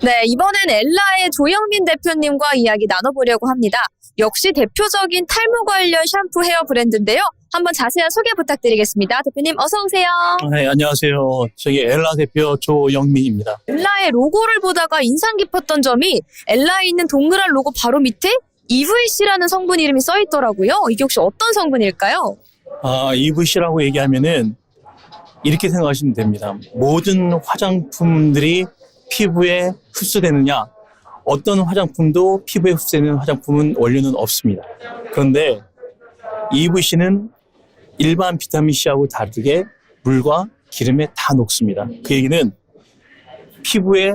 네, 이번엔 엘라의 조영민 대표님과 이야기 나눠보려고 합니다. 역시 대표적인 탈모 관련 샴푸 헤어 브랜드인데요. 한번 자세한 소개 부탁드리겠습니다. 대표님 어서 오세요. 네, 안녕하세요. 저기 엘라 대표 조영민입니다. 엘라의 로고를 보다가 인상 깊었던 점이 엘라에 있는 동그란 로고 바로 밑에 EVC라는 성분 이름이 써 있더라고요. 이게 혹시 어떤 성분일까요? EVC라고 얘기하면은 이렇게 생각하시면 됩니다. 모든 화장품들이 피부에 흡수되느냐? 어떤 화장품도 피부에 흡수되는 화장품은 원료는 없습니다. 그런데 EVC는 일반 비타민C하고 다르게 물과 기름에 다 녹습니다. 그 얘기는 피부에,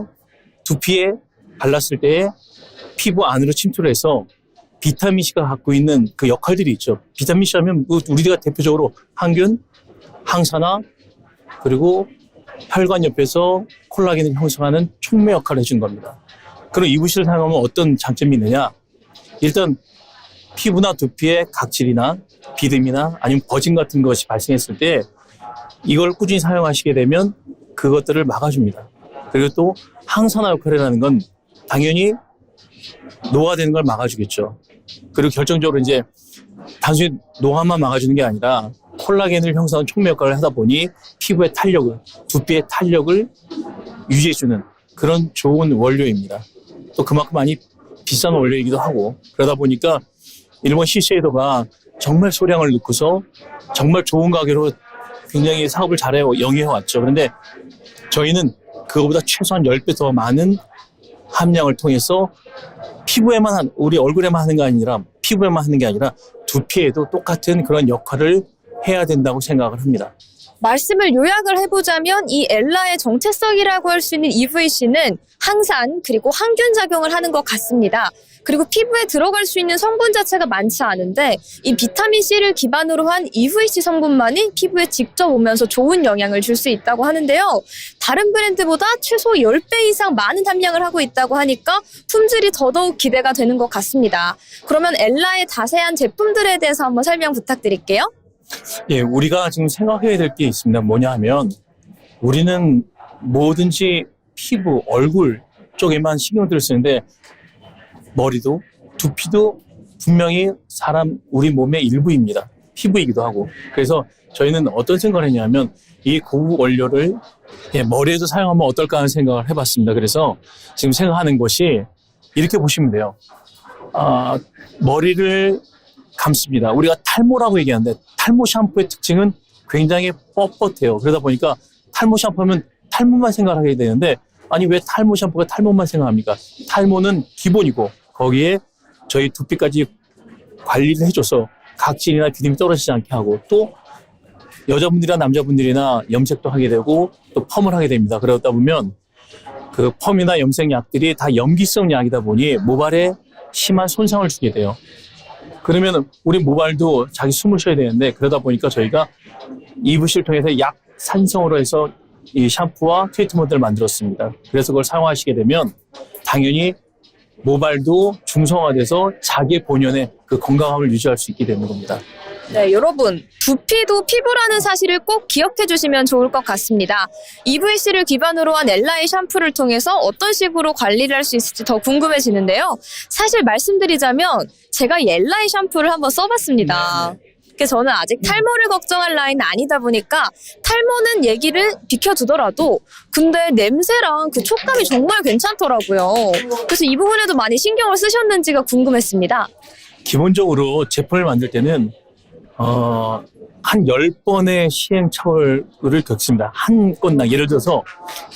두피에 발랐을 때 피부 안으로 침투해서 비타민C가 갖고 있는 그 역할들이 있죠. 비타민C 하면 우리가 대표적으로 항균, 항산화, 그리고 혈관 옆에서 콜라겐을 형성하는 촉매 역할을 해준 겁니다. 그럼 EVC를 사용하면 어떤 장점이 있느냐? 일단 피부나 두피에 각질이나 비듬이나 아니면 버짐 같은 것이 발생했을 때 이걸 꾸준히 사용하시게 되면 그것들을 막아줍니다. 그리고 또 항산화 역할이라는 건 당연히 노화되는 걸 막아주겠죠. 그리고 결정적으로 이제 단순히 노화만 막아주는 게 아니라 콜라겐을 형성하는 촉매 역할을 하다 보니 피부의 탄력을, 두피의 탄력을 유지해주는 그런 좋은 원료입니다. 또 그만큼 많이 비싼 원료이기도 하고 그러다 보니까 일본 시세이도가 정말 소량을 넣고서 정말 좋은 가격으로 굉장히 사업을 잘 영위해왔죠. 그런데 저희는 그거보다 최소한 10배 더 많은 함량을 통해서 피부에만, 우리 얼굴에만 하는 게 아니라 피부에만 하는 게 아니라 두피에도 똑같은 그런 역할을 해야 된다고 생각을 합니다. 말씀을 요약을 해보자면 이 엘라의 정체성이라고 할 수 있는 EVC는 항산 그리고 항균 작용을 하는 것 같습니다. 그리고 피부에 들어갈 수 있는 성분 자체가 많지 않은데 이 비타민C를 기반으로 한 EVC 성분만이 피부에 직접 오면서 좋은 영향을 줄 수 있다고 하는데요. 다른 브랜드보다 최소 10배 이상 많은 함량을 하고 있다고 하니까 품질이 더더욱 기대가 되는 것 같습니다. 그러면 엘라의 자세한 제품들에 대해서 한번 설명 부탁드릴게요. 예, 우리가 지금 생각해야 될 게 있습니다. 뭐냐 하면 우리는 뭐든지 피부, 얼굴 쪽에만 신경들을 쓰는데 머리도, 두피도 분명히 우리 몸의 일부입니다. 피부이기도 하고. 그래서 저희는 어떤 생각을 했냐면 이 고급 원료를 머리에도 사용하면 어떨까 하는 생각을 해봤습니다. 그래서 지금 생각하는 것이 이렇게 보시면 돼요. 머리를 감습니다. 우리가 탈모라고 얘기하는데 탈모 샴푸의 특징은 굉장히 뻣뻣해요. 그러다 보니까 탈모 샴푸하면 탈모만 생각하게 되는데 아니 왜 탈모 샴푸가 탈모만 생각합니까? 탈모는 기본이고 거기에 저희 두피까지 관리를 해줘서 각질이나 비듬이 떨어지지 않게 하고 또 여자분들이나 남자분들이나 염색도 하게 되고 또 펌을 하게 됩니다. 그러다 보면 그 펌이나 염색 약들이 다 염기성 약이다 보니 모발에 심한 손상을 주게 돼요. 그러면 우리 모발도 자기 숨을 쉬어야 되는데 그러다 보니까 저희가 EVC를 통해서 약 산성으로 해서 이 샴푸와 트리트먼트를 만들었습니다. 그래서 그걸 사용하시게 되면 당연히 모발도 중성화돼서 자기 본연의 그 건강함을 유지할 수 있게 되는 겁니다. 네, 여러분 두피도 피부라는 사실을 꼭 기억해 주시면 좋을 것 같습니다. EVC를 기반으로 한 엘라의 샴푸를 통해서 어떤 식으로 관리를 할 수 있을지 더 궁금해지는데요. 사실 말씀드리자면 제가 이 엘라의 샴푸를 한번 써봤습니다. 그래서 저는 아직 탈모를 걱정할 나이는 아니다 보니까 탈모는 얘기를 비켜두더라도 근데 냄새랑 그 촉감이 정말 괜찮더라고요. 그래서 이 부분에도 많이 신경을 쓰셨는지가 궁금했습니다. 기본적으로 제품을 만들 때는 한 10번의 시행착오를 겪습니다. 한 건당 예를 들어서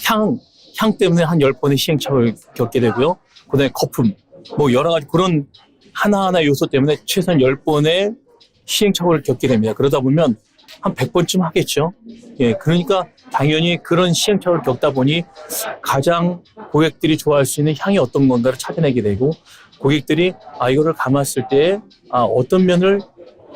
향 때문에 한 10번의 시행착오를 겪게 되고요. 그다음에 거품, 뭐 여러 가지 그런 하나하나 요소 때문에 최소한 10번의 시행착오를 겪게 됩니다. 그러다 보면 한 100번쯤 하겠죠. 예, 그러니까 당연히 그런 시행착오를 겪다 보니 가장 고객들이 좋아할 수 있는 향이 어떤 건가를 찾아내게 되고 고객들이 이거를 감았을 때 어떤 면을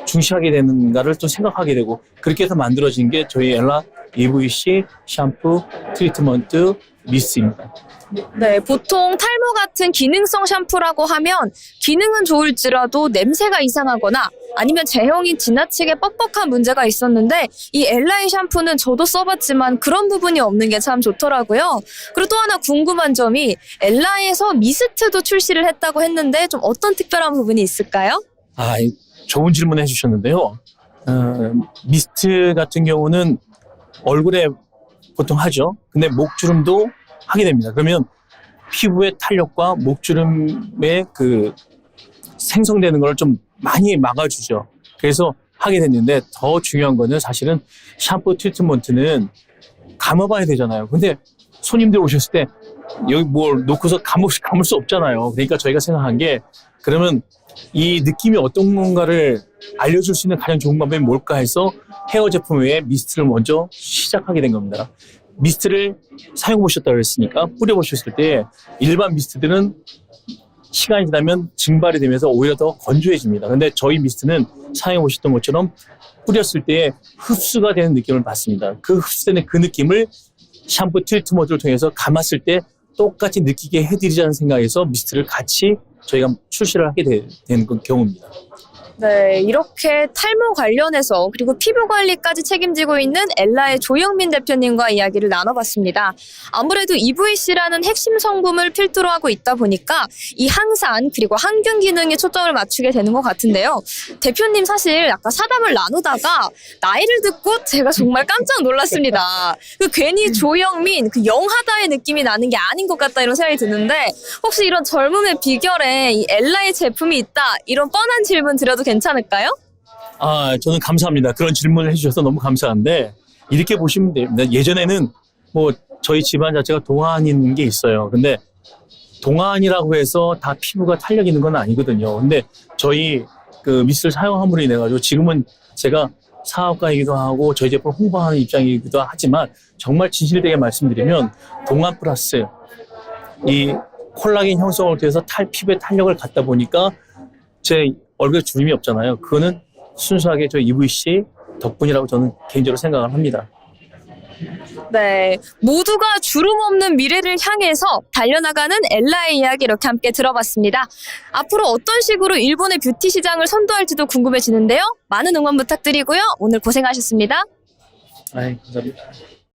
중시하게 되는가를 또 생각하게 되고 그렇게 해서 만들어진 게 저희 엘라 EVC 샴푸, 트리트먼트, 미스트입니다. 네, 보통 탈모 같은 기능성 샴푸라고 하면 기능은 좋을지라도 냄새가 이상하거나 아니면 제형이 지나치게 뻑뻑한 문제가 있었는데 이 엘라의 샴푸는 저도 써봤지만 그런 부분이 없는 게 참 좋더라고요. 그리고 또 하나 궁금한 점이 엘라에서 미스트도 출시를 했다고 했는데 좀 어떤 특별한 부분이 있을까요? 아, 좋은 질문 해주셨는데요. 미스트 같은 경우는 얼굴에 보통 하죠. 근데 목주름도 하게 됩니다. 그러면 피부의 탄력과 목주름의 그 생성되는 걸 좀 많이 막아주죠. 그래서 하게 됐는데 더 중요한 거는 사실은 샴푸 트리트먼트는 감아봐야 되잖아요. 근데 손님들 오셨을 때 여기 뭘 놓고서 감을 수 없잖아요. 그러니까 저희가 생각한 게 그러면 이 느낌이 어떤 건가를 알려줄 수 있는 가장 좋은 방법이 뭘까 해서 헤어 제품 외에 미스트를 먼저 시작하게 된 겁니다. 미스트를 사용해보셨다고 했으니까 뿌려보셨을 때 일반 미스트들은 시간이 지나면 증발이 되면서 오히려 더 건조해집니다. 근데 저희 미스트는 사용해보셨던 것처럼 뿌렸을 때 흡수가 되는 느낌을 받습니다. 그 흡수되는 그 느낌을 샴푸 트리트먼트를 통해서 감았을 때 똑같이 느끼게 해드리자는 생각에서 미스트를 같이 저희가 출시를 하게 되는 경우입니다. 네, 이렇게 탈모 관련해서 그리고 피부 관리까지 책임지고 있는 엘라의 조영민 대표님과 이야기를 나눠봤습니다. 아무래도 EVC라는 핵심 성분을 필두로 하고 있다 보니까 이 항산 그리고 항균 기능에 초점을 맞추게 되는 것 같은데요. 대표님 사실 아까 사담을 나누다가 나이를 듣고 제가 정말 깜짝 놀랐습니다. 그 괜히 조영민, 그 영하다의 느낌이 나는 게 아닌 것 같다 이런 생각이 드는데 혹시 이런 젊음의 비결에 이 엘라의 제품이 있다 이런 뻔한 질문 드려도 괜찮을까요? 아, 저는 감사합니다. 그런 질문을 해주셔서 너무 감사한데 이렇게 보시면 됩니다. 예전에는 뭐 저희 집안 자체가 동안인 게 있어요. 근데 동안이라고 해서 다 피부가 탄력 있는 건 아니거든요. 근데 저희 그 미스트를 사용함으로 인해 가지고 지금은 제가 사업가이기도 하고 저희 제품 홍보하는 입장이기도 하지만 정말 진실되게 말씀드리면 동안 플러스 이 콜라겐 형성을 통해서 피부에 탄력을 갖다 보니까 제 얼굴에 주름이 없잖아요. 그거는 순수하게 저 EVC 덕분이라고 저는 개인적으로 생각을 합니다. 네, 모두가 주름 없는 미래를 향해서 달려나가는 엘라의 이야기 이렇게 함께 들어봤습니다. 앞으로 어떤 식으로 일본의 뷰티 시장을 선도할지도 궁금해지는데요. 많은 응원 부탁드리고요. 오늘 고생하셨습니다. 감사합니다.